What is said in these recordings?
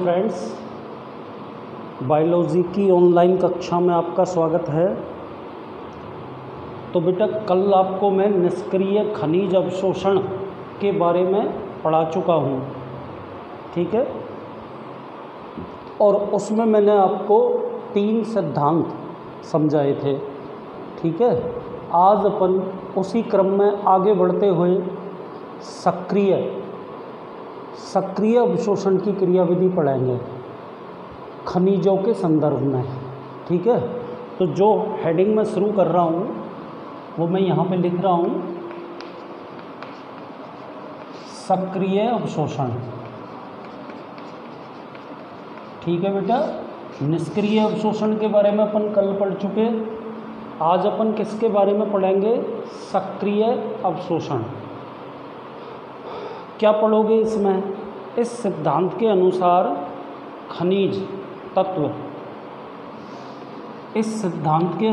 Friends, biology की online कक्षा में आपका स्वागत है। तो बेटा, कल आपको मैं निष्क्रिय खनिज अवशोषण के बारे में पढ़ा चुका हूँ, ठीक है। और उसमें मैंने आपको 3 सिद्धांत समझाए थे, ठीक है। आज अपन उसी क्रम में आगे बढ़ते हुए सक्रिय अवशोषण की क्रियाविधि पढ़ेंगे खनिजों के संदर्भ में, ठीक है। तो जो हेडिंग में शुरू कर रहा हूँ वो मैं यहाँ पे लिख रहा हूँ, सक्रिय अवशोषण, ठीक है बेटा। निष्क्रिय अवशोषण के बारे में अपन कल पढ़ चुके। आज अपन किसके बारे में पढ़ेंगे? सक्रिय अवशोषण। क्या पढ़ोगे इसमें? इस सिद्धांत के अनुसार खनिज तत्व, इस सिद्धांत के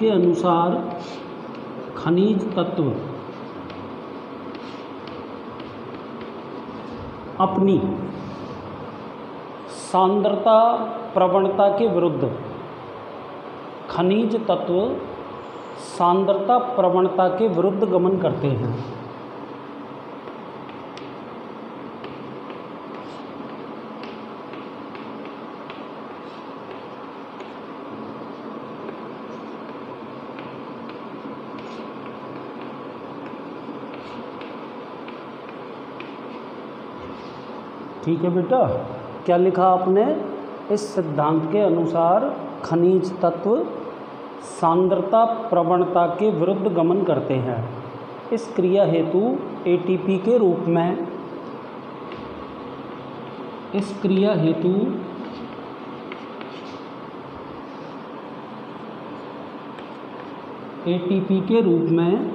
अनुसार खनिज तत्व अपनी सांद्रता प्रवणता के विरुद्ध, खनिज तत्व सांद्रता प्रवणता के विरुद्ध गमन करते हैं। ठीक है बेटा, क्या लिखा आपने? इस सिद्धांत के अनुसार खनिज तत्व सांद्रता प्रवणता के विरुद्ध गमन करते हैं। इस क्रिया हेतु एटीपी के रूप में, एटीपी के रूप में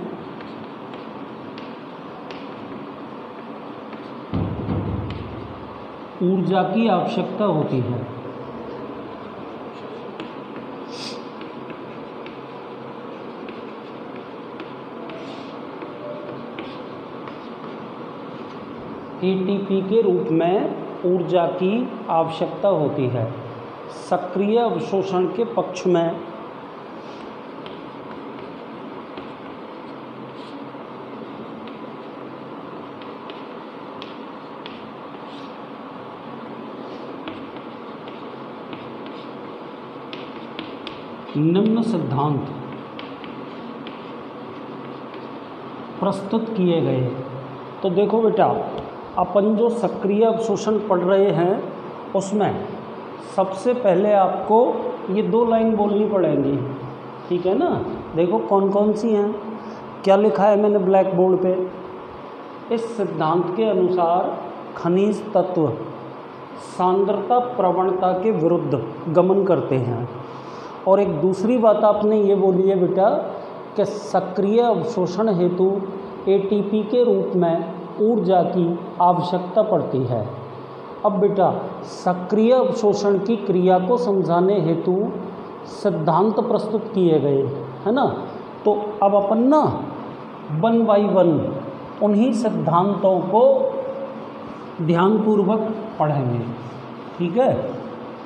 ऊर्जा की आवश्यकता होती है। एटीपी के रूप में ऊर्जा की आवश्यकता होती है। सक्रिय अवशोषण के पक्ष में निम्न सिद्धांत प्रस्तुत किए गए। तो देखो बेटा, अपन जो सक्रिय अवशोषण पढ़ रहे हैं उसमें सबसे पहले आपको ये 2 लाइन बोलनी पड़ेंगी, ठीक है ना। देखो कौन कौन सी हैं, क्या लिखा है मैंने ब्लैक बोर्ड पे। इस सिद्धांत के अनुसार खनिज तत्व सांद्रता प्रवणता के विरुद्ध गमन करते हैं। और एक दूसरी बात आपने ये बोली है बेटा कि सक्रिय अवशोषण हेतु एटीपी के रूप में ऊर्जा की आवश्यकता पड़ती है। अब बेटा, सक्रिय अवशोषण की क्रिया को समझाने हेतु सिद्धांत प्रस्तुत किए गए, है ना। तो अब अपन ना 1 बाय 1 उन्हीं सिद्धांतों को ध्यानपूर्वक पढ़ेंगे, ठीक है।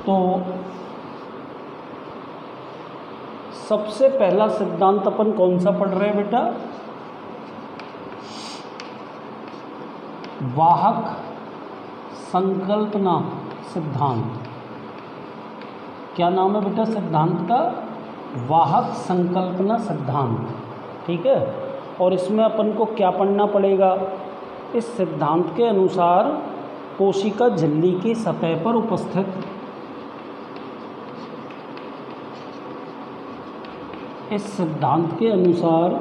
तो सबसे पहला सिद्धांत अपन कौन सा पढ़ रहे हैं बेटा? वाहक संकल्पना सिद्धांत। क्या नाम है बेटा सिद्धांत का? वाहक संकल्पना सिद्धांत, ठीक है। और इसमें अपन को क्या पढ़ना पड़ेगा? इस सिद्धांत के अनुसार कोशिका झिल्ली की सतह पर उपस्थित इस सिद्धांत के अनुसार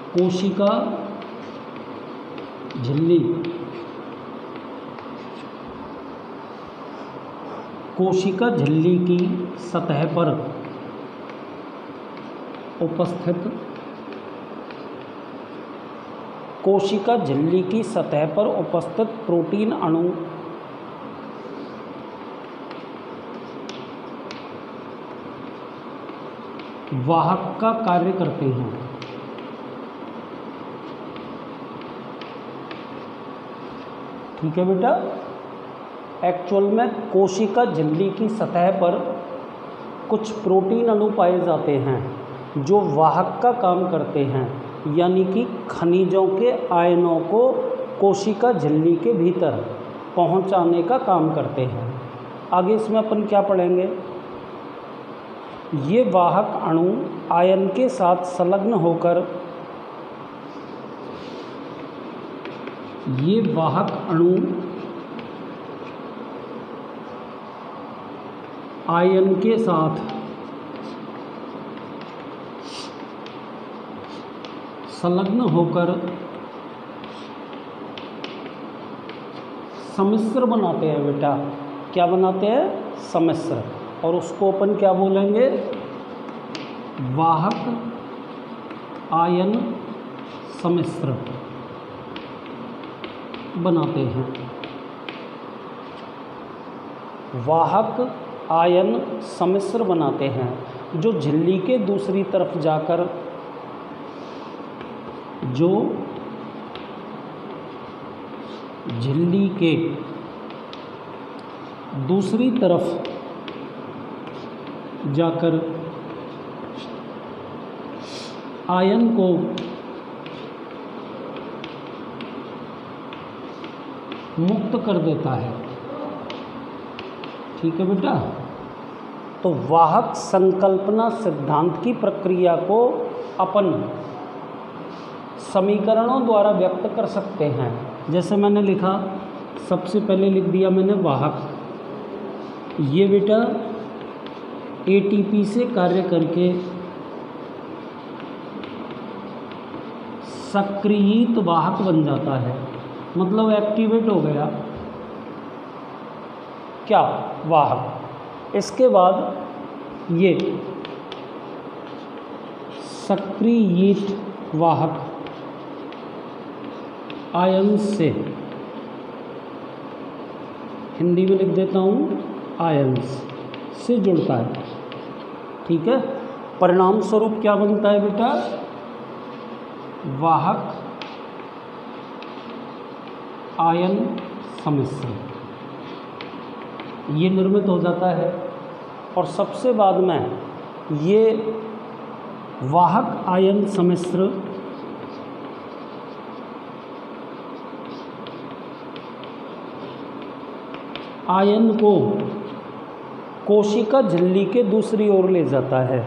कोशिका झिल्ली की सतह पर उपस्थित प्रोटीन अणु वाहक का कार्य करते हैं। ठीक है बेटा, एक्चुअल में कोशिका झिल्ली की सतह पर कुछ प्रोटीन अणु पाए जाते हैं जो वाहक का काम करते हैं, यानी कि खनिजों के आयनों को कोशिका झिल्ली के भीतर पहुंचाने का काम करते हैं। आगे इसमें अपन क्या पढ़ेंगे, ये वाहक अणु आयन के साथ संलग्न होकर आयन के साथ संलग्न होकर सम्मिश्र बनाते हैं बेटा। क्या बनाते हैं? सम्मिश्र। और उसको अपन क्या बोलेंगे? वाहक आयन सम्मिश्र बनाते हैं। वाहक आयन सम्मिश्र बनाते हैं जो झिल्ली के दूसरी तरफ जाकर झिल्ली के दूसरी तरफ जाकर आयन को मुक्त कर देता है। ठीक है बेटा, तो वाहक संकल्पना सिद्धांत की प्रक्रिया को अपन समीकरणों द्वारा व्यक्त कर सकते हैं। जैसे मैंने लिखा, सबसे पहले लिख दिया मैंने वाहक, ये बेटा एटीपी से कार्य करके सक्रियित वाहक बन जाता है, मतलब एक्टिवेट हो गया क्या? वाहक। इसके बाद ये सक्रियित वाहक आयन से, हिंदी में लिख देता हूँ, आयन्स से जुड़ता है। ठीक है, परिणाम स्वरूप क्या बनता है बेटा? वाहक आयन सम्मिश्र ये निर्मित हो जाता है। और सबसे बाद में ये वाहक आयन सम्मिश्र आयन को कोशिका झिल्ली के दूसरी ओर ले जाता है,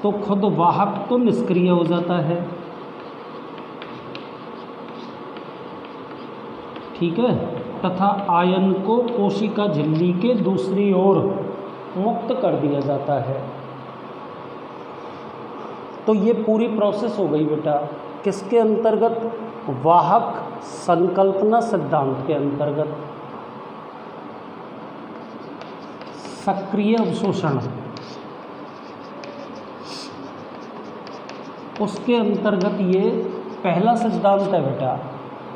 तो खुद वाहक तो निष्क्रिय हो जाता है। ठीक है, तथा आयन को कोशिका झिल्ली के दूसरी ओर मुक्त कर दिया जाता है। तो ये पूरी प्रोसेस हो गई बेटा, किसके अंतर्गत? वाहक संकल्पना सिद्धांत के अंतर्गत। सक्रिय अवशोषण, उसके अंतर्गत ये पहला सिद्धांत है बेटा।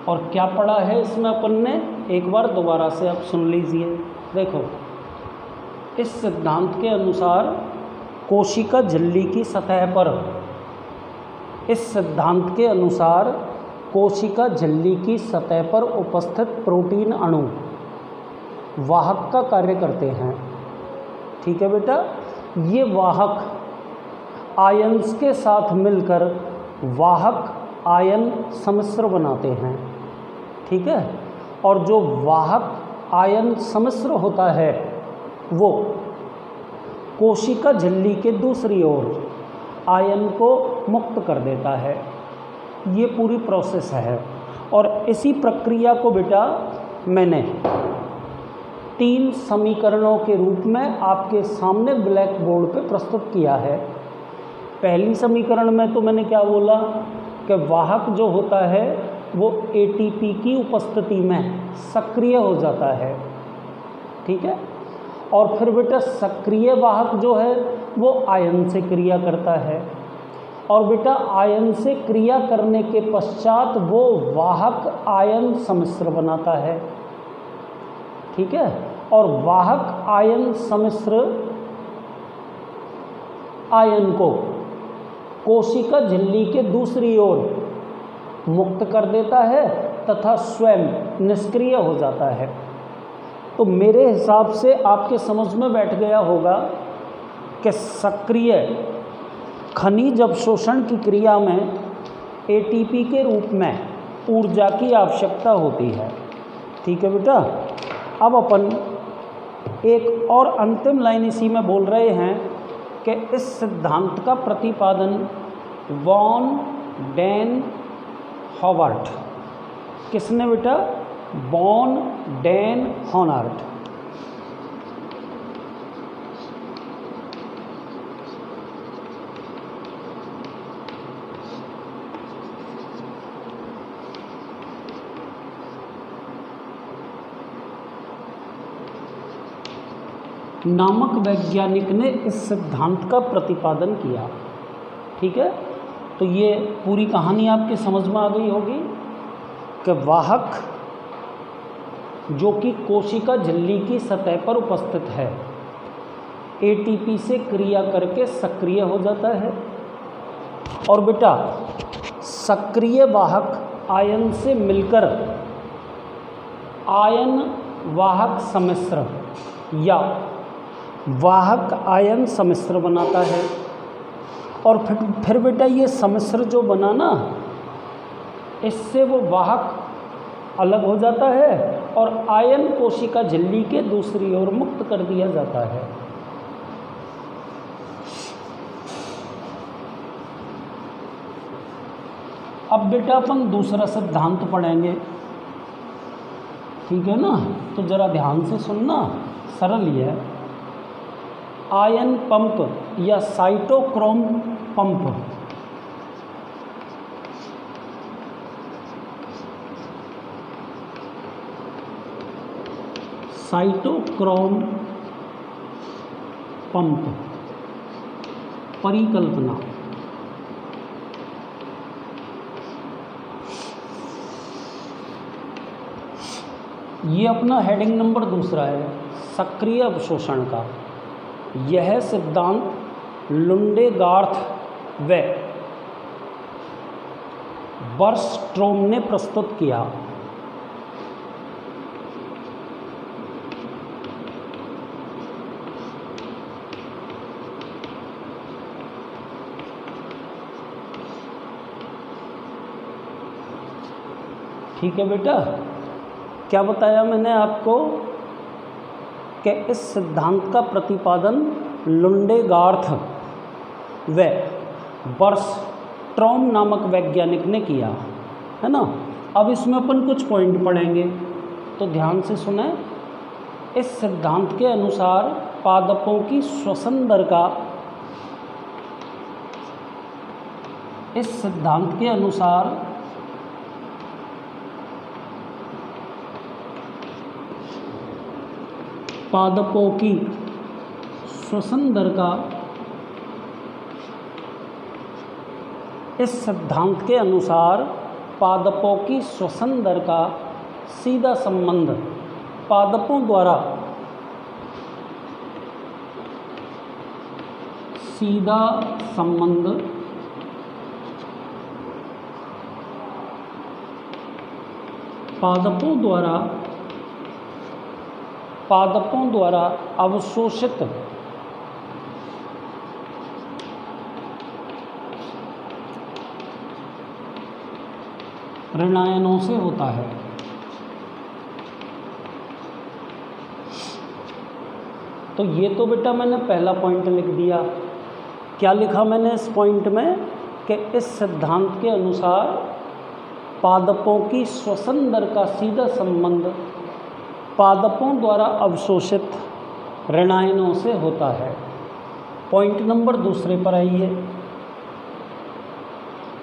और क्या पढ़ा है इसमें अपन ने? एक बार दोबारा से आप सुन लीजिए। देखो, इस सिद्धांत के अनुसार कोशिका झिल्ली की सतह पर, इस सिद्धांत के अनुसार कोशिका झिल्ली की सतह पर उपस्थित प्रोटीन अणु वाहक का कार्य करते हैं। ठीक है बेटा, ये वाहक आयन्स के साथ मिलकर वाहक आयन सम्मिश्र बनाते हैं। ठीक है, और जो वाहक आयन सम्मिश्र होता है वो कोशिका झिल्ली के दूसरी ओर आयन को मुक्त कर देता है। ये पूरी प्रोसेस है। और इसी प्रक्रिया को बेटा मैंने 3 समीकरणों के रूप में आपके सामने ब्लैक बोर्ड पे प्रस्तुत किया है। पहली समीकरण में तो मैंने क्या बोला कि वाहक जो होता है वो एटीपी की उपस्थिति में सक्रिय हो जाता है। ठीक है, और फिर बेटा सक्रिय वाहक जो है वो आयन से क्रिया करता है, और बेटा आयन से क्रिया करने के पश्चात वो वाहक आयन सम्मिश्र बनाता है। ठीक है, और वाहक आयन सम्मिश्र आयन को कोशिका झिल्ली के दूसरी ओर मुक्त कर देता है तथा स्वयं निष्क्रिय हो जाता है। तो मेरे हिसाब से आपके समझ में बैठ गया होगा कि सक्रिय खनिज अवशोषण की क्रिया में एटीपी के रूप में ऊर्जा की आवश्यकता होती है। ठीक है बेटा। अब अपन एक और अंतिम लाइन इसी में बोल रहे हैं कि इस सिद्धांत का प्रतिपादन वॉन डेन हॉवर्ट, किसने बेटा? वॉन डेन हॉवर्ट। नामक वैज्ञानिक ने इस सिद्धांत का प्रतिपादन किया। ठीक है। तो ये पूरी कहानी आपके समझ में आ गई होगी कि वाहक जो कि कोशिका झिल्ली की सतह पर उपस्थित है एटीपी से क्रिया करके सक्रिय हो जाता है। और बेटा सक्रिय वाहक आयन से मिलकर आयन वाहक सम्मिश्र या वाहक आयन सम्मिश्र बनाता है। और फिर बेटा ये सम्मिश्र जो बना ना, इससे वो वाहक अलग हो जाता है और आयन कोशिका झिल्ली के दूसरी ओर मुक्त कर दिया जाता है। अब बेटा अपन दूसरा सिद्धांत पढ़ेंगे। ठीक है ना। तो ज़रा ध्यान से सुनना, सरल ही है। आयन पंप या साइटोक्रोम पंप। साइटोक्रोम पंप परिकल्पना। ये अपना हेडिंग नंबर दूसरा है, सक्रिय अवशोषण का। यह सिद्धांत लुंडेगार्थ व बर्स्ट्रोम ने प्रस्तुत किया। ठीक है बेटा। क्या बताया मैंने आपको कि इस सिद्धांत का प्रतिपादन लुंडेगार्थ व बर्स्ट्रोम नामक वैज्ञानिक ने किया, है ना। अब इसमें अपन कुछ पॉइंट पढ़ेंगे, तो ध्यान से सुने। इस सिद्धांत के अनुसार पादपों की श्वसन दर का इस सिद्धांत के अनुसार पादपों की श्वसन दर का इस सिद्धांत के अनुसार पादपों की श्वसन दर का सीधा संबंध पादपों द्वारा पादपों द्वारा अवशोषित ऋणायनों से होता है। तो ये तो बेटा मैंने पहला पॉइंट लिख दिया। क्या लिखा मैंने इस पॉइंट में कि इस सिद्धांत के अनुसार पादपों की श्वसन दर का सीधा संबंध पादपों द्वारा अवशोषित ऋणायनों से होता है। पॉइंट नंबर दूसरे पर आइए।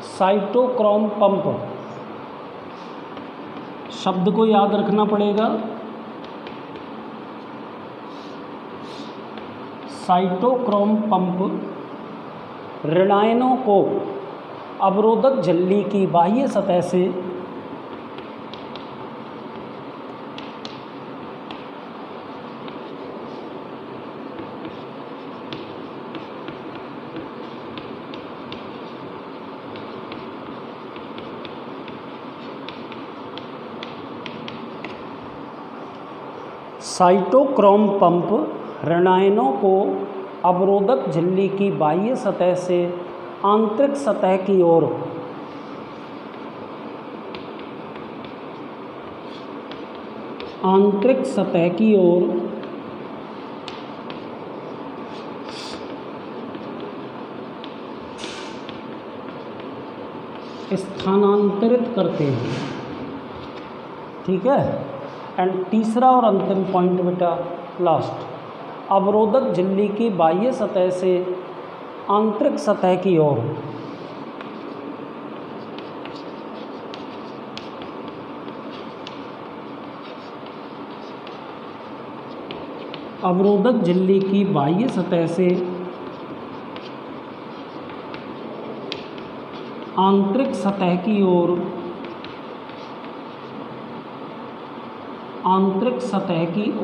साइटोक्रोम पंप शब्द को याद रखना पड़ेगा। साइटोक्रोम पंप ऋणायनों को अवरोधक झिल्ली की बाह्य सतह से साइटोक्रोम पंप ऋणायनों को अवरोधक झिल्ली की बाह्य सतह से आंतरिक सतह की ओर स्थानांतरित करते हैं। ठीक है। एंड तीसरा और अंतिम पॉइंट बेटा लास्ट, अवरोधक झिल्ली की बाह्य सतह से आंतरिक सतह की ओर अवरोधक झिल्ली की बाह्य सतह से आंतरिक सतह की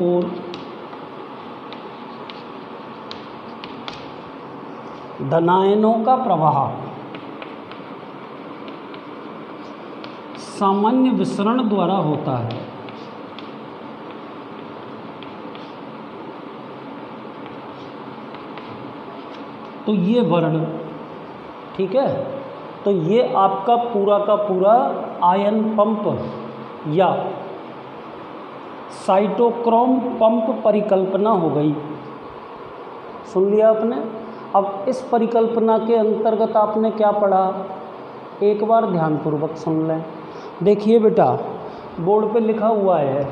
ओर धनायनों का प्रवाह सामान्य विसरण द्वारा होता है। तो ये वर्ण, ठीक है, तो ये आपका पूरा का पूरा आयन पंप या साइटोक्रोम पंप परिकल्पना हो गई। सुन लिया आपने। अब इस परिकल्पना के अंतर्गत आपने क्या पढ़ा, एक बार ध्यानपूर्वक सुन लें। देखिए बेटा, बोर्ड पे लिखा हुआ है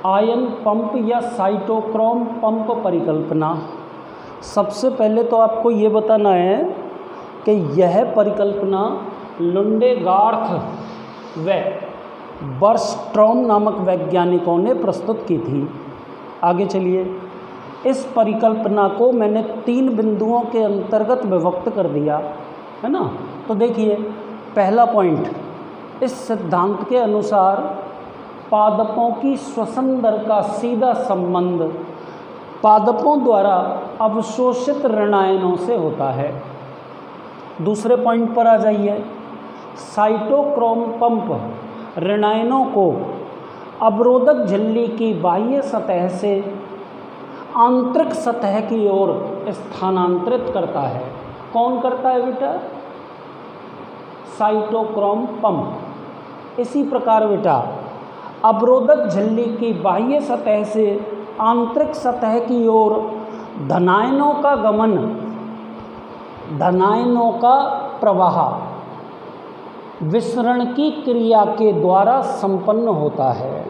आयन पंप या साइटोक्रोम पंप परिकल्पना। सबसे पहले तो आपको ये बताना है कि यह परिकल्पना लुंडेगार्थ व बर्स्ट्रॉम नामक वैज्ञानिकों ने प्रस्तुत की थी। आगे चलिए, इस परिकल्पना को मैंने 3 बिंदुओं के अंतर्गत विभक्त कर दिया है ना। तो देखिए, पहला पॉइंट, इस सिद्धांत के अनुसार पादपों की श्वसन दर का सीधा संबंध पादपों द्वारा अवशोषित ऋणायनों से होता है। दूसरे पॉइंट पर आ जाइए, साइटोक्रोम पंप ऋणायनों को अवरोधक झिल्ली की बाह्य सतह से आंतरिक सतह की ओर स्थानांतरित करता है। कौन करता है बेटा? Cytochrome pump. इसी प्रकार बेटा, अवरोधक झिल्ली की बाह्य सतह से आंतरिक सतह की ओर धनायनों का गमन, धनायनों का प्रवाह विसरण की क्रिया के द्वारा संपन्न होता है।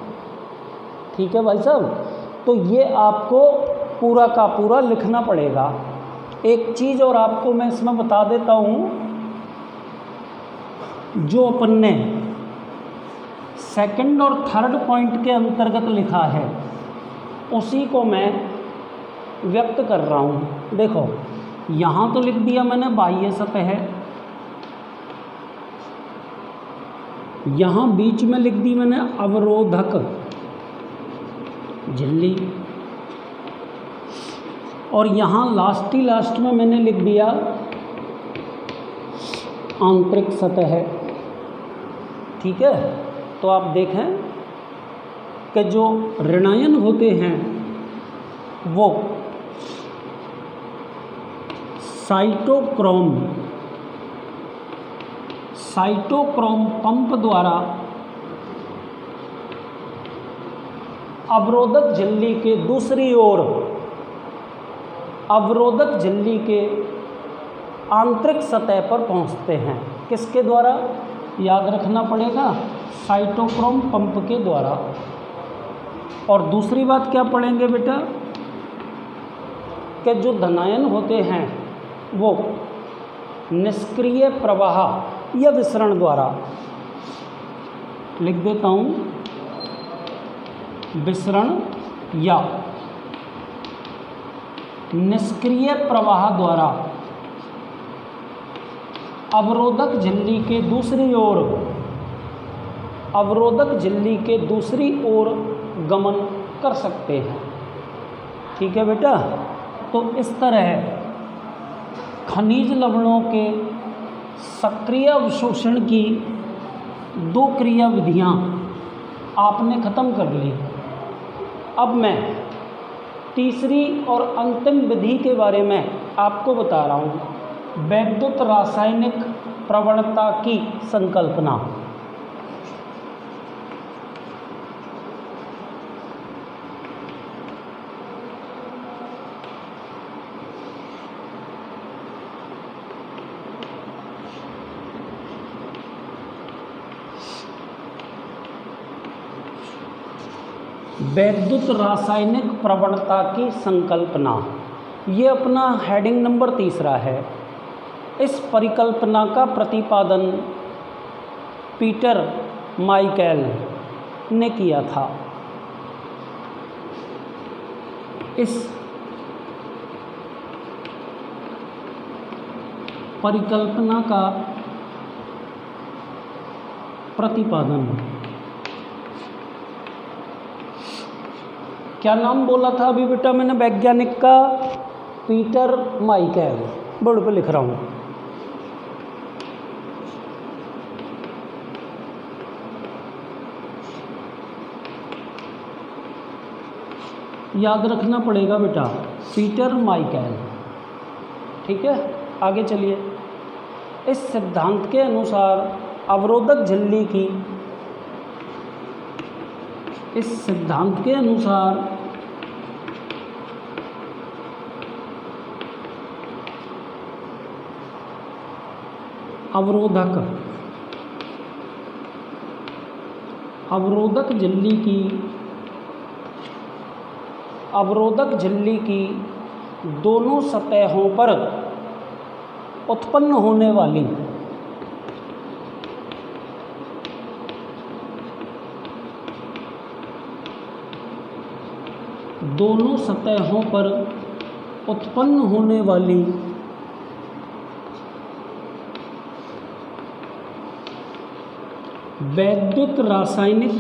ठीक है भाई साहब, तो ये आपको पूरा का पूरा लिखना पड़ेगा। एक चीज़ और आपको मैं इसमें बता देता हूँ, जो अपन ने सेकंड और थर्ड पॉइंट के अंतर्गत लिखा है उसी को मैं व्यक्त कर रहा हूँ। देखो, यहाँ तो लिख दिया मैंने बाह्य सतह, यहाँ बीच में लिख दी मैंने अवरोधक झिल्ली, और यहाँ लास्ट में मैंने लिख दिया आंतरिक सतह। ठीक है, तो आप देखें कि जो ऋणायन होते हैं वो साइटोक्रोम पंप द्वारा अवरोधक झिल्ली के दूसरी ओर अवरोधक झिल्ली के आंतरिक सतह पर पहुंचते हैं। किसके द्वारा? याद रखना पड़ेगा, साइटोक्रोम पंप के द्वारा। और दूसरी बात क्या पढ़ेंगे बेटा, कि जो धनायन होते हैं वो निष्क्रिय प्रवाह या विसरण द्वारा, लिख देता हूँ, विसरण या निष्क्रिय प्रवाह द्वारा अवरोधक झिल्ली के दूसरी ओर गमन कर सकते हैं। ठीक है बेटा, तो इस तरह खनिज लवणों के सक्रिय अवशोषण की 2 क्रिया विधियाँ आपने ख़त्म कर ली। अब मैं तीसरी और अंतिम विधि के बारे में आपको बता रहा हूँ, वैद्युत रासायनिक प्रवणता की संकल्पना। वैद्युत रासायनिक प्रवणता की संकल्पना, ये अपना हेडिंग नंबर तीसरा है। इस परिकल्पना का प्रतिपादन पीटर माइकल ने किया था। इस परिकल्पना का प्रतिपादन, क्या नाम बोला था अभी बेटा मैंने वैज्ञानिक का? Peter Michael. बोर्ड पे लिख रहा हूँ। याद रखना पड़ेगा बेटा, पीटर माइकल। ठीक है, आगे चलिए। इस सिद्धांत के अनुसार अवरोधक झिल्ली की, इस सिद्धांत के अनुसार अवरोधक झिल्ली की दोनों सतहों पर उत्पन्न होने वाली वैद्युत रासायनिक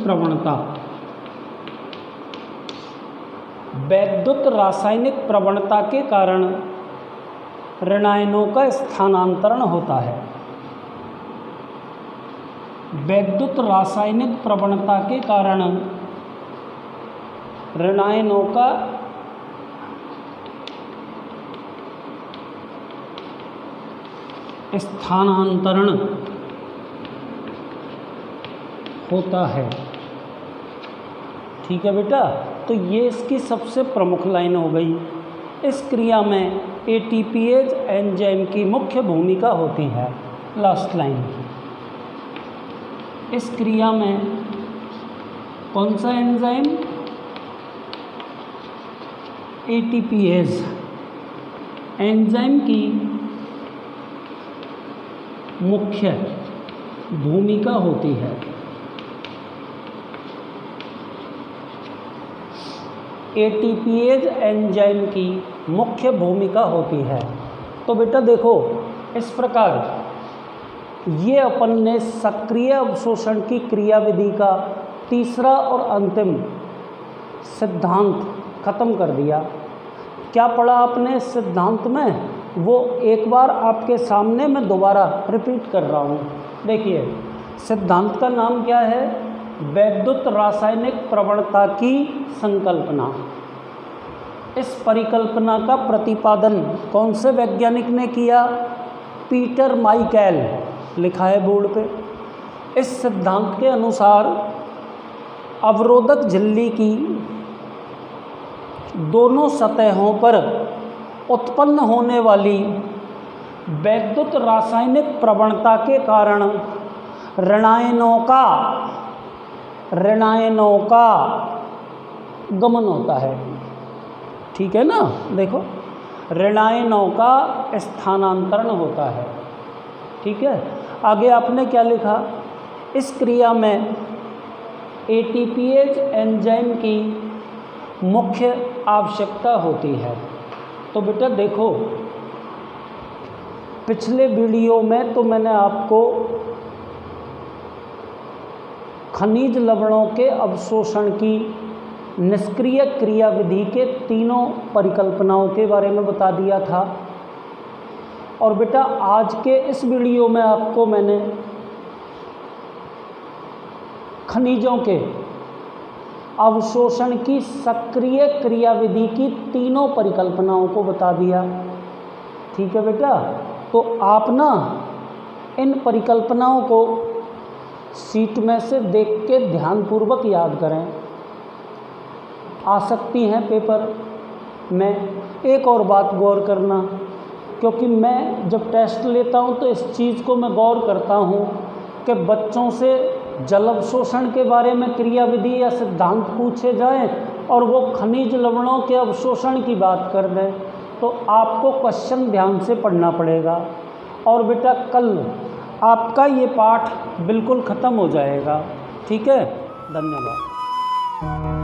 प्रवणता के कारण ऋणायनों का स्थानांतरण होता है। वैद्युत रासायनिक प्रवणता के कारण ऋणायनों का स्थानांतरण होता है। ठीक है बेटा, तो ये इसकी सबसे प्रमुख लाइन हो गई। इस क्रिया में एटीपीएज एंजाइम की मुख्य भूमिका होती है। लास्ट लाइन, इस क्रिया में कौन सा एंजाइम? एटीपीएज एंजाइम की मुख्य भूमिका होती है। एटीपीएज एंजाइम की मुख्य भूमिका होती है। तो बेटा देखो, इस प्रकार ये अपन ने सक्रिय अवशोषण की क्रियाविधि का तीसरा और अंतिम सिद्धांत खत्म कर दिया। क्या पढ़ा आपने इस सिद्धांत में, वो एक बार आपके सामने मैं दोबारा रिपीट कर रहा हूँ। देखिए, सिद्धांत का नाम क्या है? वैद्युत रासायनिक प्रवणता की संकल्पना। इस परिकल्पना का प्रतिपादन कौन से वैज्ञानिक ने किया? पीटर माइकल, लिखा है बोर्ड पे। इस सिद्धांत के अनुसार अवरोधक झिल्ली की दोनों सतहों पर उत्पन्न होने वाली वैद्युत रासायनिक प्रवणता के कारण ऋणायनों का गमन होता है। ठीक है ना, देखो, ऋणायनों का स्थानांतरण होता है। ठीक है, आगे आपने क्या लिखा? इस क्रिया में एटीपीएज एंजाइम की मुख्य आवश्यकता होती है। तो बेटा देखो, पिछले वीडियो में तो मैंने आपको खनिज लवणों के अवशोषण की निष्क्रिय क्रियाविधि के तीनों परिकल्पनाओं के बारे में बता दिया था। और बेटा आज के इस वीडियो में आपको मैंने खनिजों के अवशोषण की सक्रिय क्रियाविधि की तीनों परिकल्पनाओं को बता दिया। ठीक है बेटा, तो आप ना इन परिकल्पनाओं को सीट में से देख के ध्यानपूर्वक याद करें, आ सकती हैं पेपर में। एक और बात गौर करना, क्योंकि मैं जब टेस्ट लेता हूं तो इस चीज़ को मैं गौर करता हूं कि बच्चों से जल अवशोषण के बारे में क्रियाविधि या सिद्धांत पूछे जाएं और वो खनिज लवणों के अवशोषण की बात कर दें, तो आपको क्वेश्चन ध्यान से पढ़ना पड़ेगा। और बेटा कल आपका ये पाठ बिल्कुल ख़त्म हो जाएगा। ठीक है, धन्यवाद।